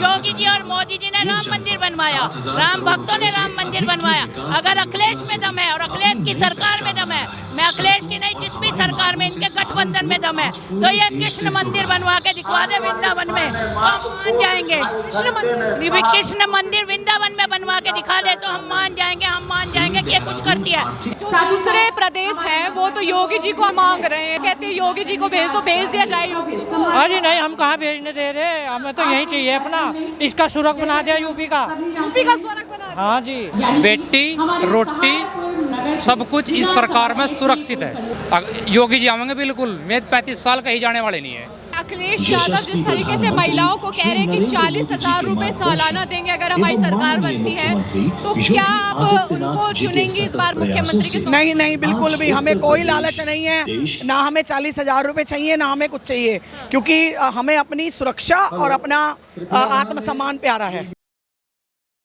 योगी जी और मोदी जी ने राम मंदिर बनवाया, राम भक्तों ने राम मंदिर बनवाया। अगर अखिलेश में दम है और अखिलेश की सरकार में दम है, मैं अखिलेश की नहीं जिस भी सरकार में इनके गठबंधन में दम है, तो ये कृष्ण मंदिर बनवा के दिखवा दे वृंदावन में, हम मान जाएंगे। कृष्ण मंदिर वृंदावन में बनवा के दिखा दे तो हम मान जाएंगे, हम मान जाएंगे कि ये कुछ करती है। दूसरे प्रदेश हैं वो तो योगी जी को मांग रहे हैं, कहते हैं योगी जी को भेज दो, भेज दिया जाए योगी जी को। हाँ जी नहीं, हम कहाँ भेजने दे रहे, हमें तो यही चाहिए अपना, इसका सुरख बना दिया यूपी का स्वर्ग बना। हाँ जी, बेटी रोटी सब कुछ इस सरकार में सुरक्षित है। योगी जी आएंगे बिल्कुल, मैं 35 साल कहीं जाने वाले नहीं है। अखिलेश यादव जिस तरीके से महिलाओं को कह रहे हैं कि 40,000 रुपए सालाना देंगे अगर हमारी सरकार बनती है, तो क्या आप उनको चुनेंगी इस बार मुख्यमंत्री के? नहीं नहीं, बिल्कुल भी हमें कोई लालच नहीं है, ना हमें 40,000 रुपए चाहिए, ना हमें कुछ चाहिए, क्योंकि हमें अपनी सुरक्षा और अपना आत्मसम्मान प्यारा है।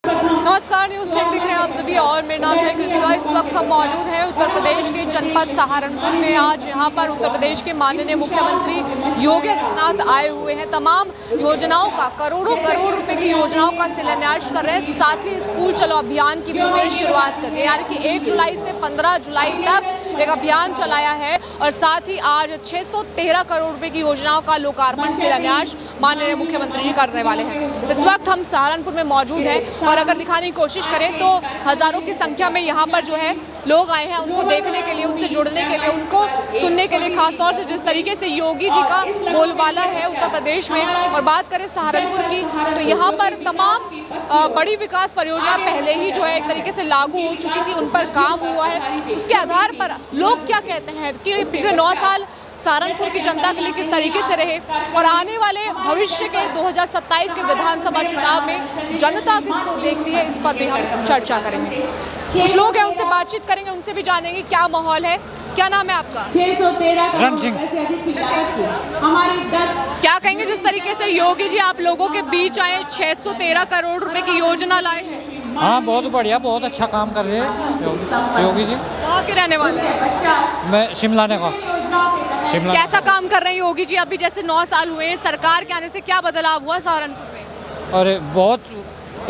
नमस्कार, न्यूज़ 10 दिख रहे हैं आप सभी और मेरा नाम है कृतिका। इस वक्त हम मौजूद हैं उत्तर प्रदेश के जनपद सहारनपुर में। आज यहाँ पर उत्तर प्रदेश के माननीय मुख्यमंत्री योगी आदित्यनाथ आए हुए हैं। तमाम योजनाओं का, करोड़ों करोड़ रुपए की योजनाओं का शिलान्यास कर रहे हैं। साथ ही स्कूल चलो अभियान की भी उन्होंने शुरुआत कर दी, यानी कि 1 जुलाई से 15 जुलाई तक एक अभियान चलाया है। और साथ ही आज 613 करोड़ रुपए की योजनाओं का लोकार्पण शिलान्यास माननीय मुख्यमंत्री जी करने वाले हैं। इस वक्त हम सहारनपुर में मौजूद हैं और अगर दिखाने की कोशिश करें तो हजारों की संख्या में यहाँ पर जो है लोग आए हैं उनको देखने के लिए, उनसे जुड़ने के लिए, उनको सुनने के लिए। खासतौर से जिस तरीके से योगी जी का बोलबाला है उत्तर प्रदेश में, और बात करें सहारनपुर की तो यहाँ पर तमाम बड़ी विकास परियोजना पहले ही जो है एक तरीके से लागू हो चुकी थी, उन पर काम हुआ है। उसके आधार पर लोग क्या कहते हैं कि पिछले 9 साल सहारनपुर की जनता के लिए किस तरीके से रहे और आने वाले भविष्य के 2027 के विधानसभा चुनाव में जनता किसको देखती है, इस पर भी हम चर्चा करेंगे। कुछ लोग हैं उनसे बातचीत करेंगे, उनसे भी जानेंगे क्या माहौल है। क्या नाम है आपका? 613 रण सिंह। क्या कहेंगे जिस तरीके से योगी जी आप लोगों के बीच आए, 613 करोड़ रुपए की योजना लाए हैं? हाँ बहुत बढ़िया, बहुत अच्छा काम कर रहे हैं योगी जी। कहाँ के रहने वाले हैं? मैं शिमला ने का शिमला। कैसा काम कर रहे हैं योगी जी? अभी जैसे 9 साल हुए हैं सरकार के आने से, क्या बदलाव हुआ सहारनपुर में? अरे बहुत,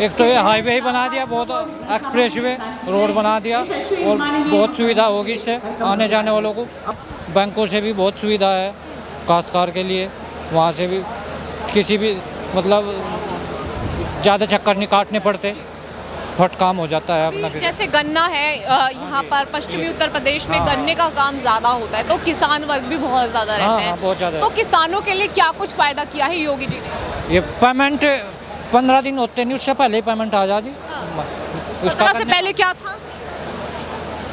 एक तो ये हाईवे ही बना दिया, बहुत एक्सप्रेस वे रोड बना दिया और बहुत सुविधा होगी इससे आने जाने वालों को। बैंकों से भी बहुत सुविधा है काश्तकार के लिए, वहाँ से भी किसी भी मतलब ज़्यादा चक्कर नहीं काटने पड़ते, फट काम हो जाता है अपना। जैसे गन्ना है यहाँ पर पश्चिमी उत्तर प्रदेश में गन्ने का काम ज़्यादा होता है, तो किसान वर्ग भी बहुत ज़्यादा रहते हैं। बहुत ज़्यादा। तो किसानों के लिए क्या कुछ फ़ायदा किया है योगी जी ने? ये पेमेंट 15 दिन होते नहीं, उससे पहले ही पेमेंट आ जाती। उसका से पहले क्या था?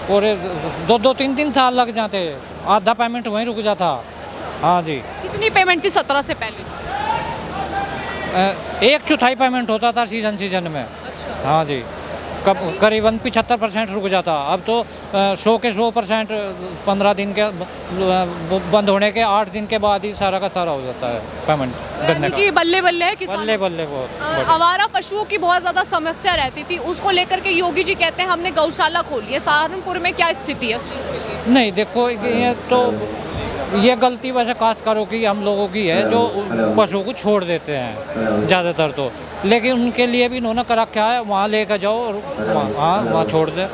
और 2-3 साल लग जाते, आधा पेमेंट वहीं रुक जाता। हाँ जी। कितनी पेमेंट थी 17 से पहले? 1/4 पेमेंट होता था सीजन में। हाँ जी, करीबन 75% रुक जाता। अब तो 100 के 100% 15 दिन के बंद होने के 8 दिन के बाद ही सारा का सारा हो जाता है पेमेंट गन्ने का। बल्ले बल्ले है किसान। बल्ले बल्ले बहुत। आवारा पशुओं की बहुत ज़्यादा समस्या रहती थी, उसको लेकर के योगी जी कहते हैं हमने गौशाला खोली है। सहारनपुर में क्या स्थिति है उस चीज़ के लिए? नहीं देखो, ये तो ये गलती वैसे काश्तकारों की, हम लोगों की है जो पशुओं को छोड़ देते हैं ज़्यादातर तो। लेकिन उनके लिए भी इन्होंने कर रखा है, वहाँ लेकर जाओ और वहाँ छोड़ दे,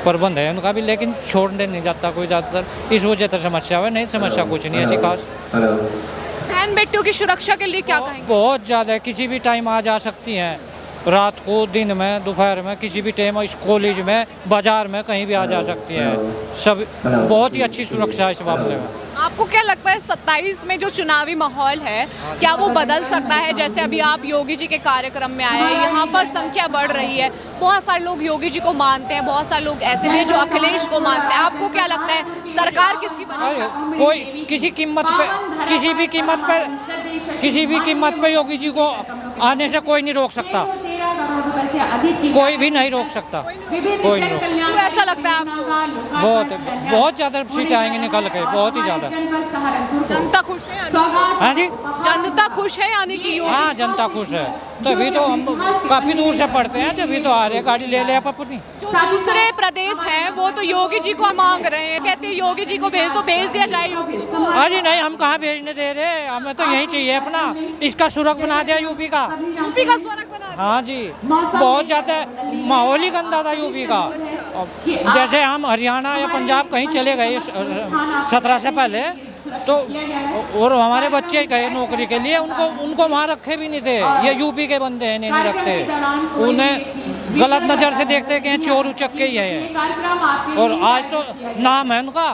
प्रबंध है उनका भी, लेकिन छोड़ने नहीं जाता कोई ज़्यादातर। इस वजह से समस्या है, नहीं समस्या कुछ नहीं ऐसी खास। बहन बेटियों की सुरक्षा के लिए क्या कहेंगे? बहुत ज़्यादा, किसी भी टाइम आ जा सकती हैं, रात को, दिन में, दोपहर में, किसी भी टाइम, इस कॉलेज में, बाजार में, कहीं भी आ जा सकती हैं। सब बहुत ही अच्छी सुरक्षा है इस मामले में। आपको क्या लगता है 27 में जो चुनावी माहौल है क्या वो बदल सकता है? जैसे अभी आप योगी जी के कार्यक्रम में आए हैं, यहाँ पर संख्या बढ़ रही है, बहुत सारे लोग योगी जी को मानते हैं, बहुत सारे लोग ऐसे भी हैं जो अखिलेश को मानते हैं। आपको क्या लगता है सरकार किसकी बनेगी? कोई किसी कीमत पे, किसी भी कीमत पे योगी जी को आने से कोई नहीं रोक सकता, कोई भी नहीं रोक सकता, कोई नहीं रोक। तो ऐसा लगता है आपको? बहुत ज़्यादा सीटें आएंगी निकल के, बहुत ही ज़्यादा। जनता खुश है? हाँ जी, जनता खुश है यानी कि हाँ जनता खुश है, तभी तो हम काफ़ी दूर से पढ़ते हैं, तभी तो आ रहे हैं, गाड़ी ले आप अपनी। जो दूसरे प्रदेश हैं वो तो योगी जी को मांग रहे हैं, कहते हैं योगी जी को भेज दो, भेज दिया जाए योगी जी को। हाँ जी, नहीं हम कहाँ भेजने दे रहे, हमें तो यही चाहिए अपना, इसका सुरख बना दिया यूपी का। यूपी का स्वर्ग बना दिया। हाँ जी, बहुत ज़्यादा माहौल ही गंदा था यूपी का। जैसे हम हरियाणा या पंजाब कहीं चले गए 17 से पहले, तो और हमारे बच्चे गए नौकरी के लिए, उनको वहाँ रखे भी नहीं थे। ये यूपी के बंदे हैं, नहीं रखते, उन्हें गलत नज़र से देखते कि चोर उचक्के ही है। और आज तो नाम है उनका,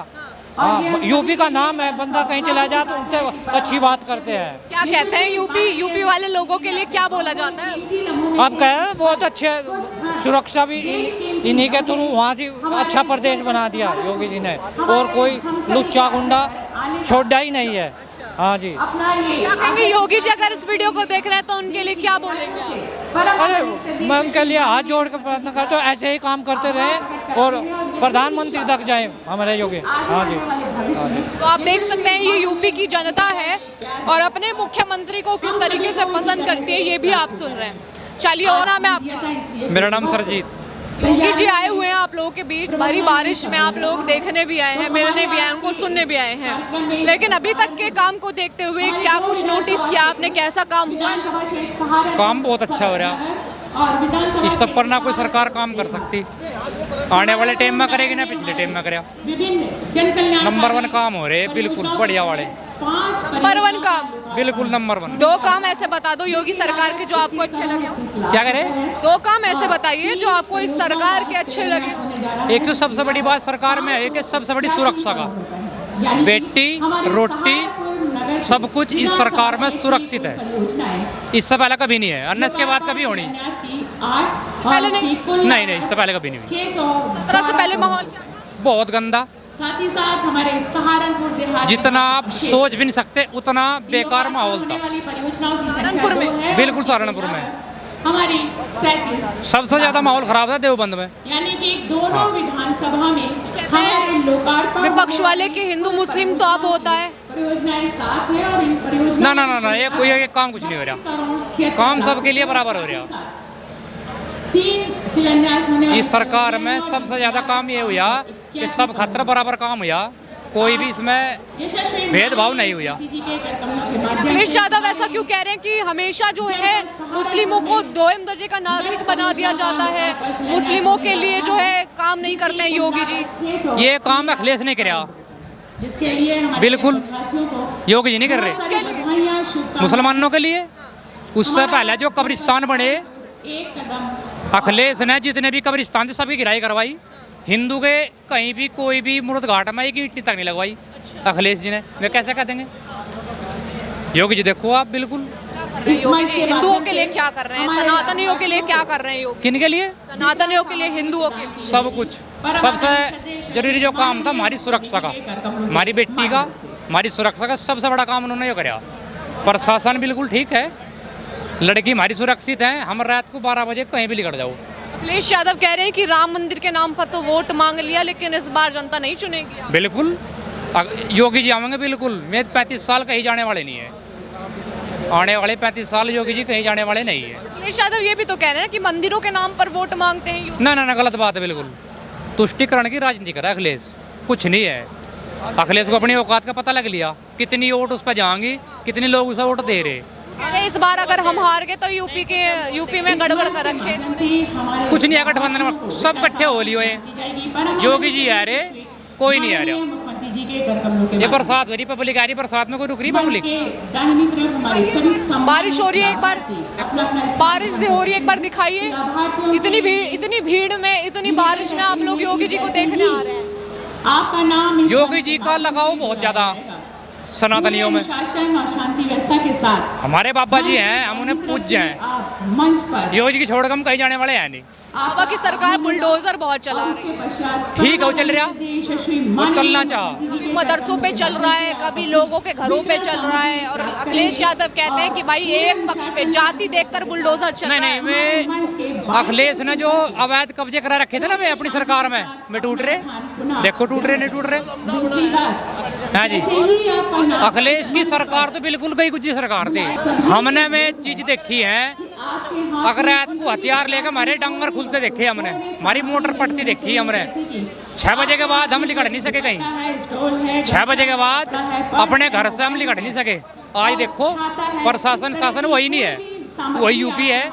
हाँ यूपी का नाम है, बंदा कहीं चला जाए तो उनसे अच्छी बात करते हैं। क्या कहते हैं यूपी वाले लोगों के लिए क्या बोला जाता है? आप कहें बहुत अच्छे, सुरक्षा भी इन्हीं के थ्रू वहाँ से अच्छा प्रदेश बना दिया योगी जी ने, और कोई लुच्चा गुंडा छोड़ा ही नहीं है। हाँ जी, क्या कहेंगे योगी जी अगर इस वीडियो को देख रहे हैं तो उनके लिए क्या बोलेंगे आप? अरे मैं उनके लिए हाथ जोड़ कर प्रार्थना करता हूँ, ऐसे ही काम करते रहे और प्रधानमंत्री तक जाए हमारे योगी। हाँ जी, हाँ जी। तो आप देख सकते हैं ये यूपी की जनता है और अपने मुख्यमंत्री को किस तरीके से पसंद करती है, ये भी आप सुन रहे हैं। चलिए, और नाम है आपका? मेरा नाम सरजीत। योगी जी आए हुए हैं आप लोगों के बीच, भरी बारिश में आप लोग देखने भी आए हैं, मिलने भी आए हैं, उनको सुनने भी आए हैं, लेकिन अभी तक के काम को देखते हुए क्या कुछ नोटिस किया आपने, कैसा काम हुआ? काम बहुत अच्छा हो रहा, इस तब पर ना कोई सरकार काम कर सकती, आने वाले टाइम में करेगी ना पिछले टाइम में करे। नंबर 1 काम हो रहे, बिल्कुल बढ़िया वाले, नंबर 1 काम, बिल्कुल नंबर 1। 2 काम ऐसे बता दो योगी सरकार के जो आपको अच्छे लगे हो। क्या करे? 2 काम ऐसे बताइए जो आपको इस सरकार के अच्छे लगे हो। एक तो सबसे बड़ी बात सरकार में है कि सबसे बड़ी सुरक्षा का, बेटी रोटी सब कुछ इस सरकार में सुरक्षित है, इससे पहले कभी नहीं है, और इसके बाद कभी होनी पहले नहीं, इससे पहले कभी नहीं हुई। 17 से पहले माहौल क्या था? बहुत गंदा, साथ ही साथ हमारे सहारनपुर देहात जितना आप सोच भी नहीं सकते उतना बेकार माहौल था सहारनपुर में, बिल्कुल सहारनपुर में हमारी 37 सबसे ज्यादा माहौल खराब था देवबंद में। यानी कि दोनों विधानसभा में हमारे लोकार्पण विपक्ष वाले के हिंदू मुस्लिम तो अब होता है, परियोजनाएं साथ है और इन परियोजनाओं ना ये कोई एक काम कुछ नहीं हो रहा, काम सबके लिए बराबर हो रहा। 3 शिलान्यास होने वाले इस सरकार में सबसे ज्यादा काम ये हुआ कि सब खतर बराबर काम हुआ, कोई भी इसमें भेदभाव नहीं हुआ। अखिलेश यादव ऐसा क्यों कह रहे हैं कि हमेशा जो है मुस्लिमों को 2म दर्जे का नागरिक बना दिया जाता है, मुस्लिमों के लिए जो है काम नहीं करते हैं योगी जी? ये काम अखिलेश नहीं कराया, जिसके लिए हमारे बिल्कुल देशवासियों को योगी जी नहीं कर रहे, बधाइयां, शुभकामनाएं। मुसलमानों के लिए। उससे पहले जो कब्रिस्तान बने, एक कदम अखिलेश ने जितने भी कब्रिस्तान थे सभी गिराई करवाई, हिंदू के कहीं भी कोई भी मुर्द घाट में एक ईंट तक नहीं लगवाई अखिलेश जी ने। वे कैसे कह देंगे? योगी जी देखो आप, बिल्कुल योगी जी हिंदुओं के लिए क्या कर रहे हैं, सनातनियों के लिए क्या कर रहे हैं योगी? किन के लिए? सनातनियों के लिए, हिंदुओं के लिए, सब कुछ। सबसे जरूरी जो काम था हमारी सुरक्षा का, हमारी बेटी का, हमारी सुरक्षा का सबसे बड़ा काम उन्होंने कराया। प्रशासन बिल्कुल ठीक है, लड़की हमारी सुरक्षित है, हम रात को 12 बजे कहीं भी निकल जाओ। अखिलेश यादव कह रहे हैं कि राम मंदिर के नाम पर तो वोट मांग लिया, लेकिन इस बार जनता नहीं चुनेगी। बिल्कुल योगी जी आवेंगे, बिल्कुल। मैं 35 साल कहीं जाने वाले नहीं है, आने वाले 35 साल योगी जी कहीं जाने वाले नहीं है। अखिलेश यादव ये भी तो कह रहे हैं कि मंदिरों के नाम पर वोट मांगते हैं योगी। ना गलत बात है, बिल्कुल तुष्टिकरण की राजनीति कर रहा है अखिलेश, कुछ नहीं है। अखिलेश को अपनी औकात का पता लग लिया, कितनी वोट उस पर जाएंगी, कितने लोग उसे वोट दे रहे। अरे इस बार अगर हम हार गए तो यूपी में गड़बड़ कर रखे। कुछ नहीं है, गठबंधन में सब इकट्ठे हो लिए हुए, योगी जी आ रहे, कोई नहीं आ रहा। मुख्यमंत्री जी के कर कमलों के ये बरसात हो रही, पब्लिक आ रही, बरसात में कोई रुक रही पब्लिक? दाहिनी तरफ हमारे सभी बारिश हो रही है, एक बार बारिश हो रही है, एक बार दिखाइए। इतनी भीड़ में, इतनी बारिश में आप लोग योगी जी को देखने आ रहे हैं। आपका नाम योगी जी का लगाव बहुत ज्यादा सनातनियों में। शासन और शांति व्यवस्था के साथ हमारे बाबा जी हैं, हम उन्हें पूज्य हैं। आप मंच पर योगी जी की छोड़ हम कहीं जाने वाले हैं नहीं। बाबा की सरकार बुलडोजर बहुत चला रही है, ठीक है, वो चल रहा, वो चलना चाह, मदरसों पे चल रहा है, कभी लोगों के घरों पे चल रहा है, और अखिलेश यादव कहते हैं कि भाई एक पक्ष पे जाति देखकर बुलडोजर चल रहा है। नहीं, वे अखिलेश ने जो अवैध कब्जे करा रखे थे ना वे अपनी सरकार में, वे टूट रहे, देखो टूट रहे नहीं टूट रहे। दूसरी बात हाँ जी, अखिलेश की सरकार तो बिल्कुल गई गुज्जी सरकार थी। हमने में चीज देखी है, अगर रात को हथियार लेकर हमारे डंगर खुलते देखे हमने, हमारी मोटर पटती देखी हमने। 6 बजे के बाद हम निकल नहीं सके कहीं, 6 बजे के बाद अपने घर से हम निकल नहीं सके। आज देखो प्रशासन शासन वही नहीं है, वही यूपी है।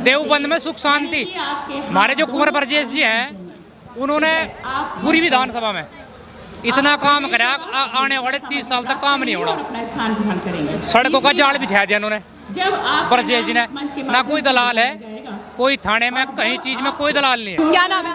देवबंद में सुख शांति, हमारे जो कुंवर ब्रजेश जी हैं उन्होंने पूरी विधानसभा में इतना काम करा, आने वाले 30 साल तक काम नहीं होना। सड़कों का जाल बिछा दिया उन्होंने ब्रजेश जी ने। ना कोई दलाल है, कोई थाने में कहीं चीज में कोई दलाल नहीं है। क्या नाम है?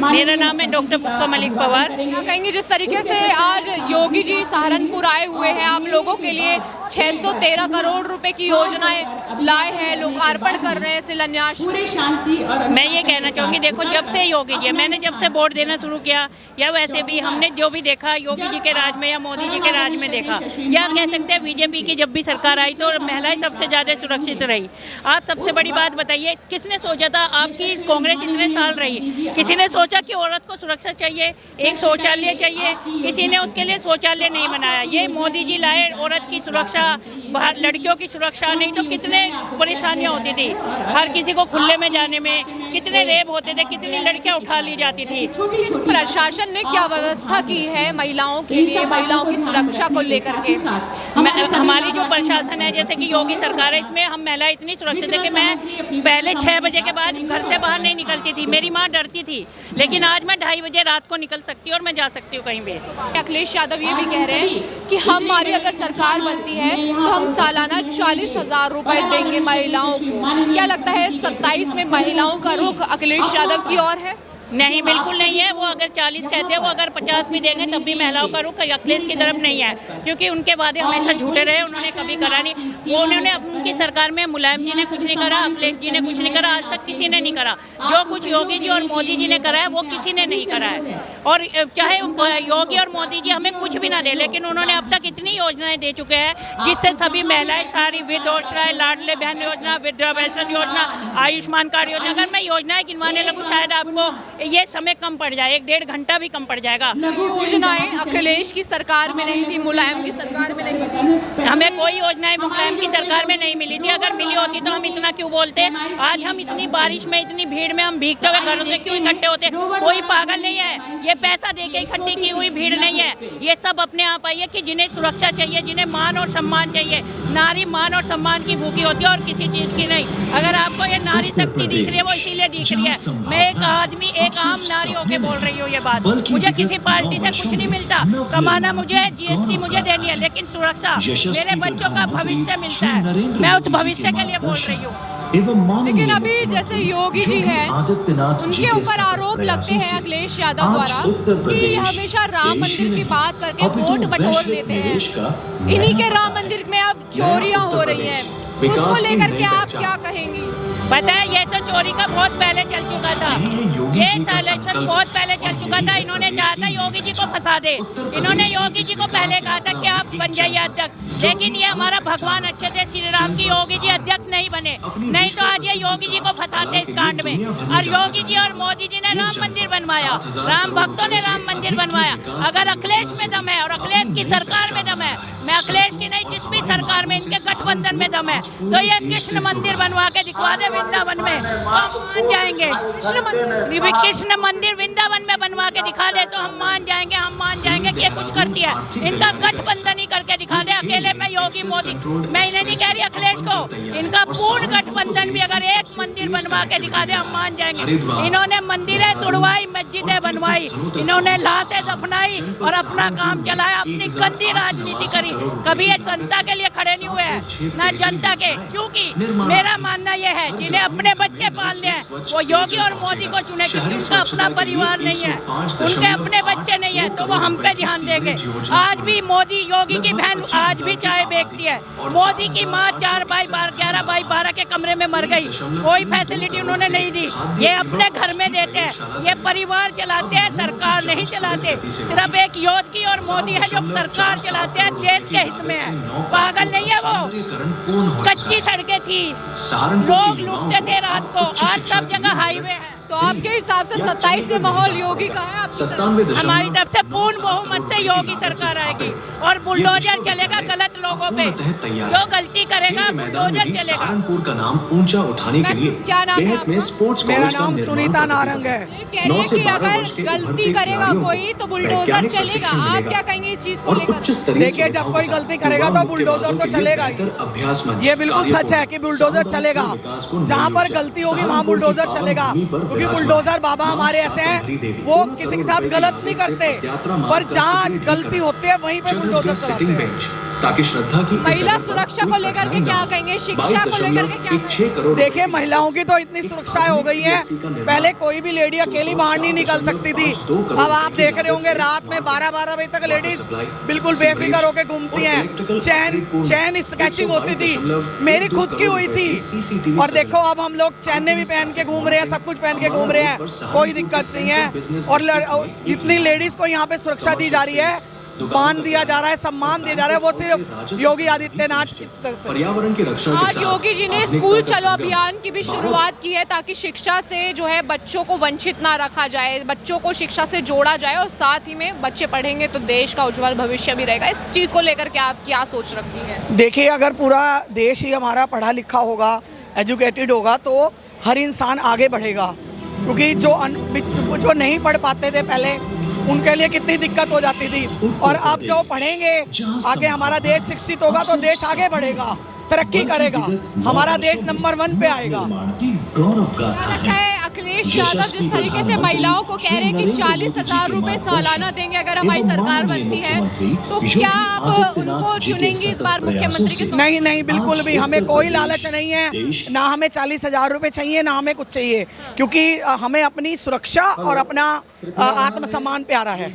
मेरा नाम है डॉक्टर पुष्पा मलिक पवार। क्या कहेंगे जिस तरीके से आज योगी जी सहारनपुर आए हुए हैं, आप लोगों के लिए 613 करोड़ रुपए की योजनाएं लाए हैं, लोकार्पण कर रहे हैं, शिलान्यास। मैं ये कहना चाहूँगी, देखो जब से योगी जी, मैंने जब से वोट देना शुरू किया या वैसे भी हमने जो भी देखा योगी जी के राज में या मोदी जी के राज में देखा, या कह सकते हैं बीजेपी की जब भी सरकार आई तो महिलाएं सबसे ज़्यादा सुरक्षित रही। आप सबसे बड़ी बात बताइए, किसने सोचा था आपकी कांग्रेस इतने साल रही, किसी ने सोचा कि औरत को सुरक्षा चाहिए, एक शौचालय चाहिए, किसी ने उसके लिए शौचालय नहीं बनाया। ये मोदी जी लाए, औरत की सुरक्षा, बाहर लड़कियों की सुरक्षा। नहीं तो कितने परेशानियां होती थी, हर किसी को खुले में जाने में कितने रेप होते थे, कितनी लड़कियां उठा ली जाती थी। प्रशासन ने क्या व्यवस्था की है महिलाओं के लिए, महिलाओं की सुरक्षा को लेकर के? हमारी जो प्रशासन है, जैसे कि योगी सरकार है, इसमें हम महिला इतनी सुरक्षित है कि मैं पहले 6 बजे के बाद घर से बाहर नहीं निकलती थी, मेरी माँ डरती थी, लेकिन आज मैं 2:30 बजे रात को निकल सकती हूँ और मैं जा सकती हूँ कहीं भी। अखिलेश यादव ये भी कह रहे हैं कि हमारी अगर सरकार बनती है तो हम सालाना 40,000 रुपए देंगे महिलाओं को। क्या लगता है 27 में महिलाओं का रुख अखिलेश यादव की ओर है? नहीं, बिल्कुल नहीं है। वो अगर 40 कहते हैं, वो अगर 50 भी देंगे तब भी महिलाओं का रुख अखिलेश की तरफ नहीं है, क्योंकि उनके वादे हमेशा झूठे रहे, उन्होंने कभी करा नहीं। वो उन्होंने उनकी सरकार में मुलायम जी ने कुछ नहीं करा, अखिलेश जी ने कुछ नहीं करा, आज तक किसी ने नहीं करा। जो कुछ योगी जी और मोदी जी ने करा है वो किसी ने नहीं करा है। और चाहे योगी और मोदी जी हमें कुछ भी ना दे, लेकिन उन्होंने अब तक इतनी योजनाएं दे चुके हैं जिससे सभी महिलाएं सारी वृद्धाश्रय, लाडले बहन योजना, वृद्धा पेंशन योजना, आयुष्मान कार्ड योजना, अगर मैं योजनाएं गिनवाने लगूँ शायद आपको ये समय कम पड़ जाए, 1-1.5 घंटा भी कम पड़ जाएगा। योजनाएं अखिलेश की सरकार में नहीं थी, मुलायम की सरकार में नहीं थी। हमें कोई योजनाएं मुलायम की सरकार में नहीं मिली थी। अगर मिली होती तो हम इतना क्यों बोलते? आज हम इतनी बारिश में, इतनी भीड़ में हम भीगते हुए घरों से क्यों इकट्ठे होते? कोई पागल नहीं है, ये पैसा देके इकट्ठी की हुई भीड़ नहीं है। ये सब अपने आप आई है कि जिन्हें सुरक्षा चाहिए, जिन्हें मान और सम्मान चाहिए। नारी मान और सम्मान की भूखी होती है और किसी चीज की नहीं। अगर आपको ये नारी शक्ति दिख रही है, वो इसीलिए दिख रही है। मैं एक आदमी, एक आम नारी होके बोल रही हूँ ये बात। मुझे किसी पार्टी से कुछ नहीं मिलता, कमाना मुझे, जीएसटी मुझे देनी है, लेकिन सुरक्षा, मेरे बच्चों का भविष्य मिलता है, मैं उस भविष्य के लिए बोल रही हूँ। लेकिन अभी जैसे योगी जी हैं, उनके ऊपर आरोप लगते हैं अखिलेश यादव द्वारा कि हमेशा राम मंदिर की बात करके वोट बटोर देते हैं। इन्हीं के राम मंदिर में अब चोरियां हो रही हैं, उसको लेकर के आप क्या कहेंगी? पता है, ये तो चोरी का बहुत पहले चल चुका था, ये इलेक्शन बहुत पहले चल चुका था। इन्होंने चाहा था योगी जी को फंसा दे, इन्होंने योगी जी को पहले कहा था कि आप बन जाइए अध्यक्ष, लेकिन ये हमारा भगवान अच्छे थे श्री राम की, योगी जी अध्यक्ष नहीं बने, नहीं तो आज ये योगी जी को फंसाते इस कांड में। और योगी जी और मोदी जी ने राम मंदिर बनवाया, राम भक्तों ने राम मंदिर बनवाया। अगर अखिलेश में दम है और अखिलेश की सरकार में दम है, मैं अखिलेश की नहीं, जिस भी सरकार में, इनके गठबंधन में दम है, तो ये कृष्ण मंदिर बनवा के दिखवा दे वृंदावन में, तो हम मान जाएंगे। कृष्ण मंदिर वृंदावन में बनवा के दिखा दे तो हम मान जाएंगे, हम मान जाएंगे कि ये कुछ करती है। इनका गठबंधन ही करके दिखा दे, अकेले में योगी मोदी, मैं इन्हें नहीं कह रही अखिलेश को, इनका पूर्ण गठबंधन भी अगर एक मंदिर बनवा के दिखा दे हम मान जाएंगे। इन्होंने मंदिरें तोड़वाई, मस्जिदें बनवाई, इन्होंने लाशें दफनाई और अपना काम चलाया, अपनी गंदी राजनीति करी। कभी ये जनता के लिए खड़े नहीं हुए हैं, ना जनता के, क्योंकि मेरा मानना यह है जिन्हें अपने बच्चे पालने हैं वो योगी और मोदी को चुने, क्योंकि उनका अपना परिवार नहीं है, उनके अपने बच्चे नहीं है, तो वो हम पे ध्यान देंगे। आज भी मोदी, योगी की बहन आज भी चाय बेचती है, मोदी की माँ 4x11 के कमरे में मर गई, कोई फैसिलिटी उन्होंने नहीं दी। ये अपने घर में देते हैं, ये परिवार चलाते हैं, सरकार नहीं चलाते। सिर्फ एक योगी और मोदी है जो सरकार चलाते हैं, देश के हित में है, पागल नहीं है वो। कच्ची सड़कें थी, लोग लूटते थे रात को, आज सब जगह हाईवे है। तो आपके हिसाब से 27 से माहौल योगी का है आपकी तरफ? हमारी तरफ से पूर्ण बहुमत से योगी सरकार आएगी और बुलडोजर चलेगा गलत लोगों पे। जो गलती करेगा बुलडोजर चलेगा। सहारनपुर का नाम ऊंचा उठाने के लिए क्या नाम है बेहद में आपका? स्पोर्ट्स मेरा कॉलेज का नाम निर्माण सुनीता करना नारंग है। है। कह रहे हैं कि अगर गलती करेगा कोई तो बुलडोजर चलेगा। आप क्या कहेंगे इस चीज को और लेकर? उच्च स्तरीय देखिए, जब कोई गलती करेगा तो बुलडोजर तो चलेगा ही। अभ्यास मंच, ये बिल्कुल सच है कि बुलडोजर चलेगा। जहाँ पर गलती होगी वहाँ बुलडोजर चलेगा, क्योंकि बुलडोजर बाबा हमारे ऐसे हैं, वो किसी के साथ गलत नहीं करते, पर जहाँ गलती होती है वहीं पे बुलडोजर चलाते हैं। ताकि श्रद्धा की महिला सुरक्षा को लेकर के क्या कहेंगे, शिक्षा को लेकर के क्या कहेंगे? देखिए, महिलाओं की तो इतनी सुरक्षाएं हो गई हैं, पहले कोई भी लेडी अकेली बाहर नहीं निकल सकती थी। अब आप देख रहे होंगे रात में 12-12 बजे तक लेडीज बिल्कुल बेफिक्र होकर घूमती हैं। चैन स्केचिंग होती थी, मेरी खुद की हुई थी। और देखो अब हम लोग चैने भी पहन के घूम रहे हैं, सब कुछ पहन के घूम रहे हैं, कोई दिक्कत नहीं है। और जितनी लेडीज को यहाँ पे सुरक्षा दी जा रही है, मान दिया जा रहा है, सम्मान दिया जा रहा है, वो सिर्फ योगी आदित्यनाथ की तरफ से। पर्यावरण की रक्षा के आज साथ योगी जी ने स्कूल चलो अभियान की भी शुरुआत की है, ताकि शिक्षा से जो है बच्चों को वंचित ना रखा जाए, बच्चों को शिक्षा से जोड़ा जाए, और साथ ही में बच्चे पढ़ेंगे तो देश का उज्जवल भविष्य भी रहेगा। इस चीज को लेकर के आप क्या सोच रखती हैं? देखिए, अगर पूरा देश ही हमारा पढ़ा लिखा होगा, एजुकेटेड होगा, तो हर इंसान आगे बढ़ेगा। क्योंकि जो नहीं पढ़ पाते थे पहले, उनके लिए कितनी दिक्कत हो जाती थी, और अब जो पढ़ेंगे आगे हमारा देश शिक्षित होगा तो देश आगे बढ़ेगा, तरक्की करेगा, हमारा देश नंबर 1 पे आएगा। लगता है अखिलेश यादव जिस तरीके से महिलाओं को कह रहे हैं कि 40,000 रुपए सालाना देंगे अगर हमारी सरकार बनती है, तो क्या आप उनको चुनेंगी इस बार मुख्यमंत्री के तौर? नहीं नहीं, बिल्कुल भी हमें कोई लालच नहीं है, ना हमें 40,000 रुपए चाहिए, ना हमें कुछ चाहिए, क्योंकि हमें अपनी सुरक्षा और अपना आत्मसम्मान प्यारा है।